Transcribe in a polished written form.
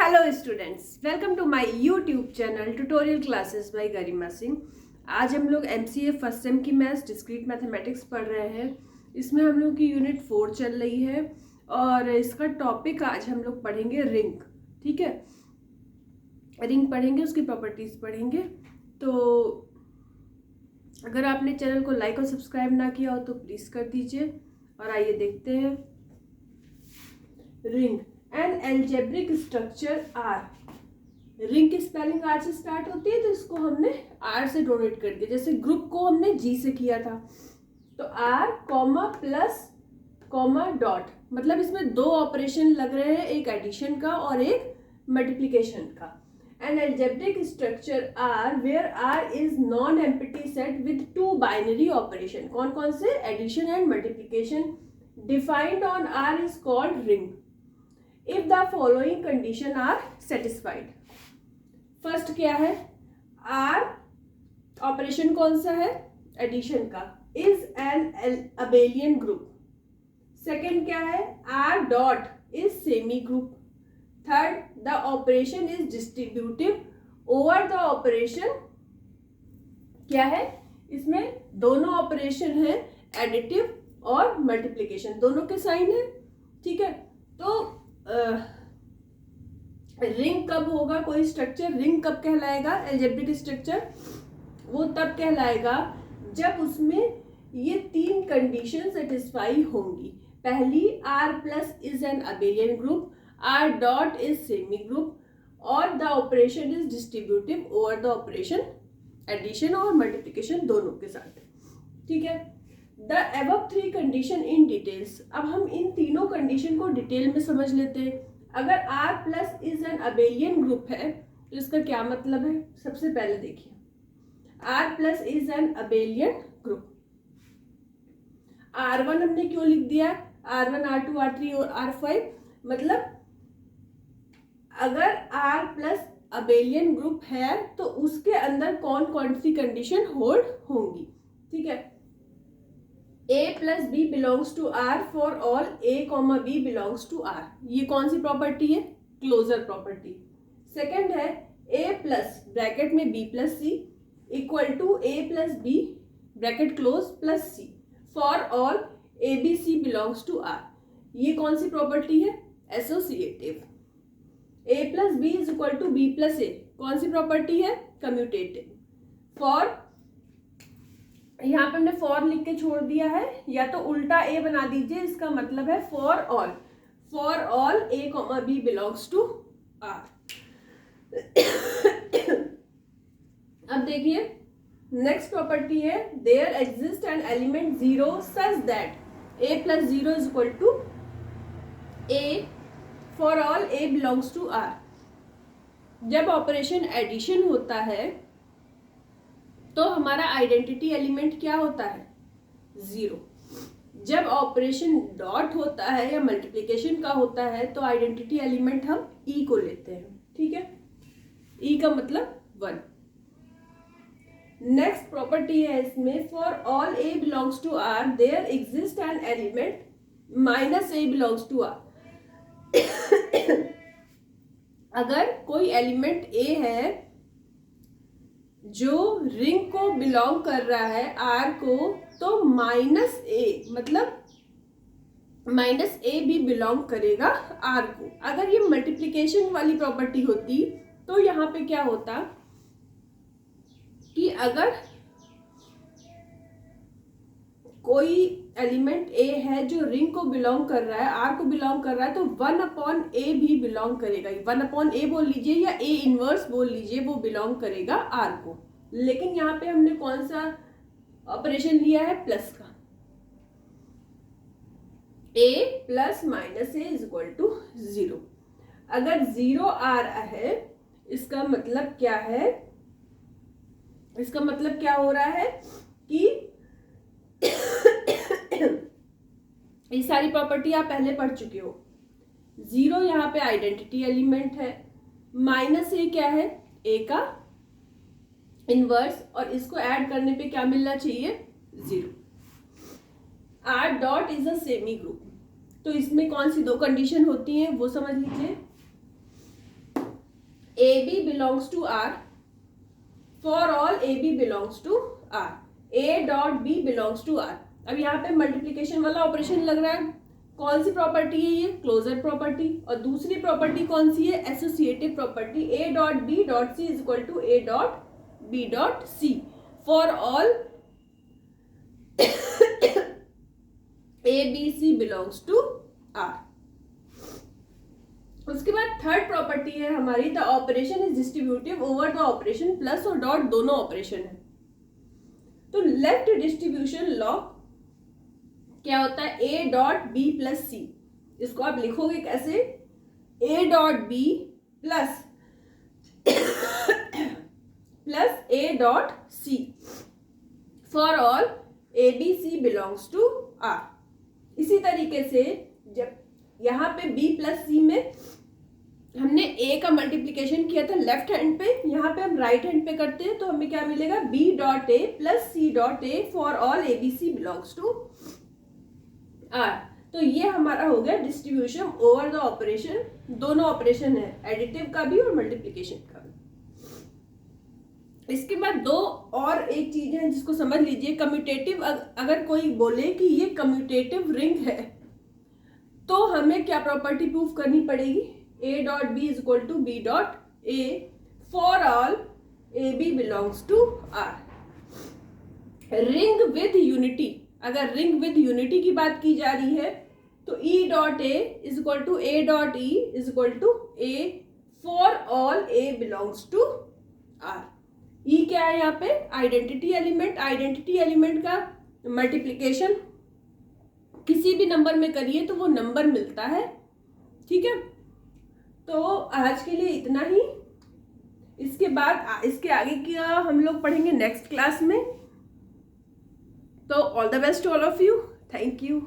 Hello students, welcome to my YouTube channel tutorial classes by Garima Singh. आज हम लोग MCA first sem की maths discrete mathematics पढ़ रहे हैं। इसमें हम लोग की यूनिट 4 चल रही है और इसका टॉपिक आज हम लोग पढ़ेंगे रिंग। ठीक है, रिंग पढ़ेंगे, उसकी प्रॉपर्टीज पढ़ेंगे। तो अगर आपने चैनल को लाइक और सब्सक्राइब ना किया हो तो प्लीज़ कर दीजिए। और आइए देखते हैं। Ring an algebraic structure R. Ring की स्पेलिंग आर से स्टार्ट होती है, तो इसको हमने आर से डोनेट कर दिया। जैसे ग्रुप को हमने जी से किया था, तो R comma plus comma dot, मतलब इसमें दो ऑपरेशन लग रहे हैं, एक एडिशन का और एक मल्टीप्लिकेशन का। An algebraic structure R where R is non empty set with two binary operation. कौन कौन से? Addition and multiplication defined on R is called ring if the following condition are satisfied। First क्या है? R operation कौन सा है? Addition का। is an abelian group। Second क्या है? R dot is semi group। Third, the operation is distributive over the operation क्या है? इसमें दोनों ऑपरेशन है, एडिटिव और मल्टीप्लिकेशन, दोनों के साइन है। ठीक है, तो रिंग कब होगा? कोई स्ट्रक्चर रिंग कब कहलाएगा? एल्जेब्रिक स्ट्रक्चर वो तब कहलाएगा जब उसमें ये तीन कंडीशन सेटिस्फाई होंगी। पहली, R plus is an abelian group, R dot is semi group, और the operation is distributive over the operation addition और मल्टीप्लिकेशन दोनों के साथ। ठीक है, the above three condition in details. अब हम इन तीनों कंडीशन को डिटेल में समझ लेते हैं। अगर R plus is an abelian group है तो इसका क्या मतलब है? सबसे पहले देखिए, R plus is an abelian group. R1 हमने क्यों लिख दिया? R1, R2, R3 और R5, मतलब अगर R प्लस अबेलियन ग्रुप है तो उसके अंदर कौन कौन सी कंडीशन होल्ड होंगी। ठीक है, A plus B belongs to R for all A comma B belongs to R। ये कौन सी प्रॉपर्टी है? Closure property. सेकेंड है A प्लस ब्रैकेट में B plus C equal to A plus B bracket close plus C for all A B C belongs to R। ये कौन सी property है? Associative. A plus B is equal to B plus A, कौन सी property है? Commutative. For, यहाँ पे हमने फॉर लिख के छोड़ दिया है, या तो उल्टा ए बना दीजिए, इसका मतलब है for all A comma B belongs to R. अब देखिए, नेक्स्ट प्रॉपर्टी है there exist an element zero such that A plus zero is equal to A for all A belongs to R. जब ऑपरेशन एडिशन होता है तो हमारा identity element क्या होता है? जीरो। जब ऑपरेशन डॉट होता है या मल्टीप्लिकेशन का होता है तो आइडेंटिटी एलिमेंट हम ई को लेते हैं। ठीक है, ई का मतलब 1। नेक्स्ट प्रॉपर्टी है इसमें, for all A belongs to R there exist an element minus A belongs to R. अगर कोई एलिमेंट ए है जो रिंग को बिलोंग कर रहा है आर को, तो माइनस ए, मतलब माइनस ए भी बिलोंग करेगा आर को। अगर ये मल्टीप्लिकेशन वाली प्रॉपर्टी होती तो यहाँ पे क्या होता कि अगर कोई एलिमेंट ए है जो रिंग को बिलोंग कर रहा है, आर को बिलोंग कर रहा है, तो 1/a भी बिलोंग करेगा। 1/a बोल लीजिए या a इनवर्स बोल लीजिए, वो बिलोंग करेगा आर को। लेकिन यहाँ पे हमने कौन सा ऑपरेशन लिया है? प्लस का। a plus minus a is equal to 0। अगर 0 आ रहा है, इसका मतलब क्या है? इसका मतलब क्या हो रहा है कि ये सारी प्रॉपर्टी आप पहले पढ़ चुके हो। 0 यहाँ पे आइडेंटिटी एलिमेंट है, माइनस ए क्या है? ए का इनवर्स, और इसको ऐड करने पे क्या मिलना चाहिए? 0। Are dot is a semi group. तो इसमें कौन सी दो कंडीशन होती हैं वो समझ लीजिए। A B belongs to R, for all A B belongs to R, A dot B belongs to R. अब यहाँ पे मल्टीप्लीकेशन वाला ऑपरेशन लग रहा है। कौन सी प्रॉपर्टी है ये? Closure property. और दूसरी प्रॉपर्टी कौन सी है? Associative property. A dot b dot c is equal to A dot b dot c for all A b c belongs to R. उसके बाद थर्ड प्रॉपर्टी है हमारी, the operation is distributive over the operation plus और dot दोनों operation है। तो left distribution law क्या होता है? A dot b plus c. इसको आप लिखोगे कैसे? ए dot b plus plus a dot c for all A b c belongs to R. इसी तरीके से जब यहाँ पे b प्लस सी में हमने a का मल्टीप्लीकेशन किया था लेफ्ट हैंड पे, यहाँ पे हम राइट हैंड पे करते हैं, तो हमें क्या मिलेगा? b dot a plus c dot A for all A b c belongs to R. तो ये हमारा हो गया डिस्ट्रीब्यूशन ओवर द ऑपरेशन। दोनों ऑपरेशन है, एडिटिव का भी और मल्टीप्लीकेशन का भी। इसके बाद दो और एक चीज है जिसको समझ लीजिए। कम्यूटेटिव, अगर कोई बोले कि ये कम्यूटेटिव रिंग है तो हमें क्या प्रॉपर्टी प्रूव करनी पड़ेगी? A dot B is equal to B dot A for all A B belongs to R. Ring with unity, अगर रिंग विद यूनिटी की बात की जा रही है तो E dot A is equal to A dot E is equal to A for all A belongs to R. E क्या है यहाँ पे? Identity element. आइडेंटिटी एलिमेंट का मल्टीप्लीकेशन किसी भी नंबर में करिए तो वो नंबर मिलता है। ठीक है, तो आज के लिए इतना ही। इसके बाद इसके आगे का हम लोग पढ़ेंगे नेक्स्ट क्लास में। तो all the best to all of you. Thank you.